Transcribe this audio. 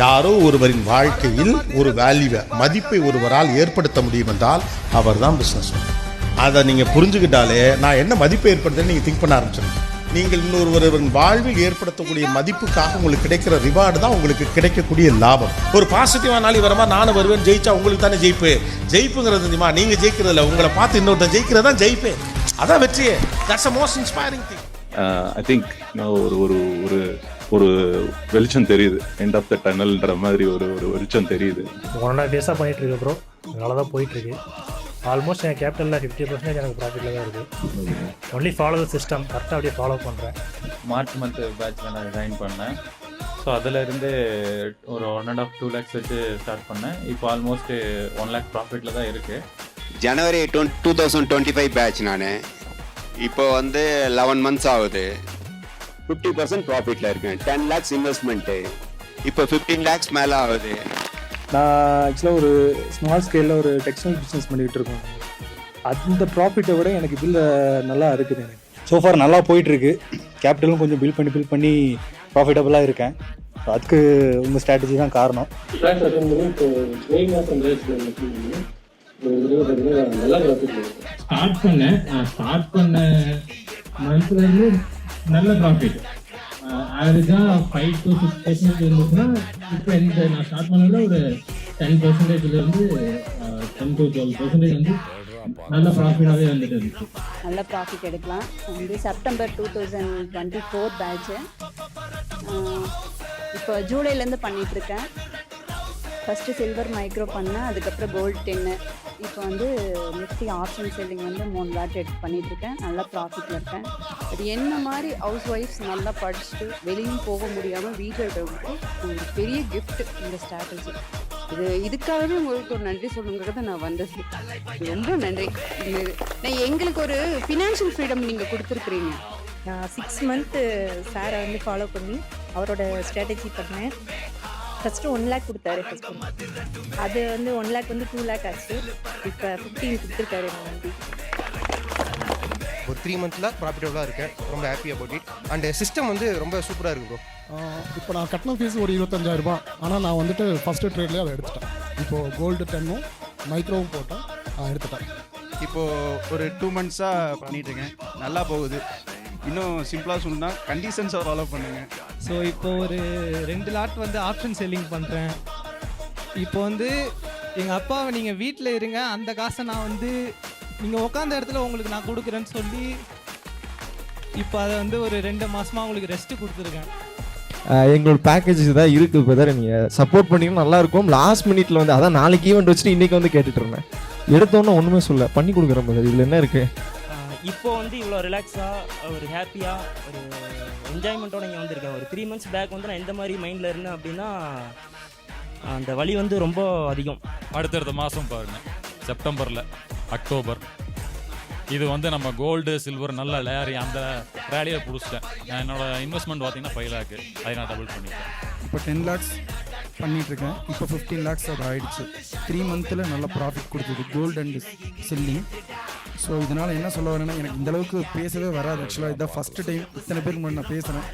யாரோ ஒருவரின் வாழ்க்கையில் ஒரு வேல்யூவை மதிப்பை ஒருவரால் ஏற்படுத்த முடியும் என்றால் அவர் தான் பிஸ்னஸ். அதை நீங்கள் புரிஞ்சுக்கிட்டாலே நான் என்ன மதிப்பை ஏற்படுத்துன்னு நீங்கள் திங்க் பண்ண ஆரம்பிச்சிருங்க. நீங்கள் இன்னொருவரின் வாழ்வில் ஏற்படுத்தக்கூடிய மதிப்புக்காக உங்களுக்கு கிடைக்கிற ரிவார்டு தான் உங்களுக்கு கிடைக்கக்கூடிய லாபம். ஒரு பாசிட்டிவாக நாளை வரமா நானும் வருவேன், ஜெயிச்சா உங்களுக்கு தானே ஜெயிப்புங்கிறது தெரியுமா? நீங்கள் ஜெயிக்கிறதில்ல, உங்களை பார்த்து இன்னொருத்தன் ஜெயிக்கிறது தான் ஜெயிப்பே. அதான் வெற்றியே. That's a most inspiring thing. I think ஒரு ஒரு ஒரு வெளிச்சம் தெரியுது, எண்ட் ஆஃப் த டனல்ன்ற மாதிரி ஒரு வெளிச்சம் தெரியுது. 1.5 இயர்ஸாக பண்ணிட்டு இருக்கு ப்ரோ. நல்லா தான் போயிட்டு இருக்கு. ஆல்மோஸ்ட் என் கேபிட்டலில் 50% எனக்கு ப்ராஃபிட்டில் தான் இருக்குது. ஒன்லி ஃபாலோ த சிஸ்டம், கரெக்டாக அப்படியே ஃபாலோ பண்ணுறேன். மார்ச் மந்த் பேட்சில் நான் ஜாயின் பண்ணேன். ஸோ அதிலேருந்து ஒரு 1.5-2 lakhs வச்சு ஸ்டார்ட் பண்ணேன். இப்போ ஆல்மோஸ்ட் 1 lakh ப்ராஃபிட்டில் தான் இருக்குது. ஜனவரி 2025 பேட்ச் நான். இப்போ 11 months ஆகுது. 50% ப்ராஃபிட்டில் இருக்கேன். 10 lakhs இன்வெஸ்ட்மெண்ட்டு, இப்போ 15 lakhs மேலே ஆகுது. நான் ஆக்சுவலாக ஒரு ஸ்மால் ஸ்கேலில் ஒரு டெக்ஸ்டைல் பிஸ்னஸ் பண்ணிகிட்டு இருக்கோம். அந்த ப்ராஃபிட்டை விட எனக்கு இதில் நல்லா இருக்குது. எனக்கு சோஃபார் நல்லா போயிட்டுருக்கு. கேபிட்டலும் கொஞ்சம் பில்ட் பண்ணி ப்ராஃபிட்டபுளாக இருக்கேன். அதுக்கு உங்கள் ஸ்ட்ராட்டஜி தான் காரணம். ஸ்டார்ட் பண்ண மந்த்லேருந்து நல்ல ப்ராஃபிட். ஆவரேஜாக 5 to 6% இருந்துச்சுன்னா இப்போ நான் ஸ்டார்ட் பண்ணதில் ஒரு 10%லேருந்து 10 to 12% நல்ல ப்ராஃபிட்டாகவே வந்துட்டு இருந்துச்சு. நல்ல ப்ராஃபிட் எடுக்கலாம். September 2024 batch. இப்போ ஜூலைலேருந்து பண்ணிகிட்ருக்கேன். ஃபஸ்ட்டு சில்வர் மைக்ரோ பண்ணேன், அதுக்கப்புறம் கோல்டு 10. இப்போ நிஃப்டி ஆப்ஷன் செல்லிங் 3 lot எடுத்து பண்ணிகிட்ருக்கேன். நல்லா ப்ராஃபிட்டில் இருக்கேன். அது என்ன மாதிரி ஹவுஸ் ஒய்ஃப்ஸ் நல்லா படிச்சுட்டு வெளியும் போக முடியாமல் வீட்டில் இருக்கிறவங்களுக்கு ஒரு பெரிய கிஃப்ட் இந்த ஸ்ட்ராட்டஜி. இதுக்காகவே உங்களுக்கு ஒரு நன்றி சொல்லுங்கிறத நான் வந்தது. ரொம்ப நன்றி. நான் எங்களுக்கு ஒரு ஃபினான்ஷியல் ஃப்ரீடம் நீங்கள் கொடுத்துருக்குறீங்க. நான் 6 month சாரை ஃபாலோ பண்ணி அவரோட ஸ்ட்ராட்டஜி பண்ணேன். ஃபஸ்ட்டு 1 lakh கொடுத்தாரு. அது 1 lakh 2 lakh ஆச்சு. இப்போ 15 கொடுத்துருக்காரு. நன்றி. ஒரு 3 months ப்ராஃபிட்டபுளாக இருக்கேன். ரொம்ப happy about it. And system ரொம்ப சூப்பராக இருக்குது ப்ரோ. இப்போ நான் கட்டின ஃபீஸ் ஒரு 25,000 ஆனால் நான் ஃபஸ்ட்டு ட்ரேட்லேயே அதை எடுத்துட்டேன். இப்போது கோல்டு 10 மைக்ரோவும் போட்டேன், எடுத்துட்டேன். இப்போது ஒரு 2 months பண்ணிகிட்ருக்கேன். நல்லா போகுது. இன்னும் சிம்பிளாக சொல்லணும்னா கண்டிஷன்ஸை ஃபாலோ பண்ணுங்கள். ஸோ இப்போது ஒரு 2 lot ஆப்ஷன் செல்லிங் பண்ணுறேன். இப்போ எங்கள் அப்பாவை நீங்கள் வீட்டில் இருங்க, அந்த காசை நான் நீங்கள் உட்காந்த இடத்துல உங்களுக்கு நான் கொடுக்குறேன்னு சொல்லி இப்போ அதை ஒரு 2 மாதமாக உங்களுக்கு ரெஸ்ட்டு கொடுத்துருக்கேன். எங்களோட பேக்கேஜ் தான் இருக்குது பிரதர், நீங்கள் சப்போர்ட் பண்ணிங்கன்னா நல்லாயிருக்கும். லாஸ்ட் மினிட்ல அதான் நாளைக்கு ஈவெண்ட் வச்சுட்டு இன்றைக்கி கேட்டுட்டு இருந்தேன். எடுத்தோன்னே ஒன்றுமே சொல்ல பண்ணி கொடுக்குறேன் பிரதர். இதில் என்ன இருக்குது? இப்போ இவ்வளோ ரிலாக்ஸாக ஒரு ஹாப்பியாக ஒரு என்ஜாய்மெண்ட்டோட இங்கே வந்திருக்கேன். ஒரு 3 months பேக் நான் எந்த மாதிரி மைண்டில் இருந்தேன் அப்படின்னா அந்த வலி ரொம்ப அதிகம். அடுத்தடுத்த மாதம் பாருங்கள், செப்டம்பரில் அக்டோபர் இது நம்ம கோல்டு சில்வர் நல்ல லேரி அந்த ரேலியை பிடிச்சிட்டேன். என்னோட இன்வெஸ்ட்மெண்ட் பார்த்தீங்கன்னா 5 lakh, அதை நான் டபுள் பண்ணிட்டேன். இப்போ 10 lakhs பண்ணிகிட்ருக்கேன். இப்போ 15 lakhs அது ஆகிடுச்சு. 3 months நல்ல ப்ராஃபிட் கொடுத்தது கோல்டு அண்ட் சில்லிங். ஸோ இதனால் என்ன சொல்ல வரேன்னா, எனக்கு இந்தளவுக்கு பேசவே வராது. ஆக்சுவலாக இதுதான் ஃபஸ்ட்டு டைம் இத்தனை பேருக்கு முன்னாடி நான் பேசுகிறேன்.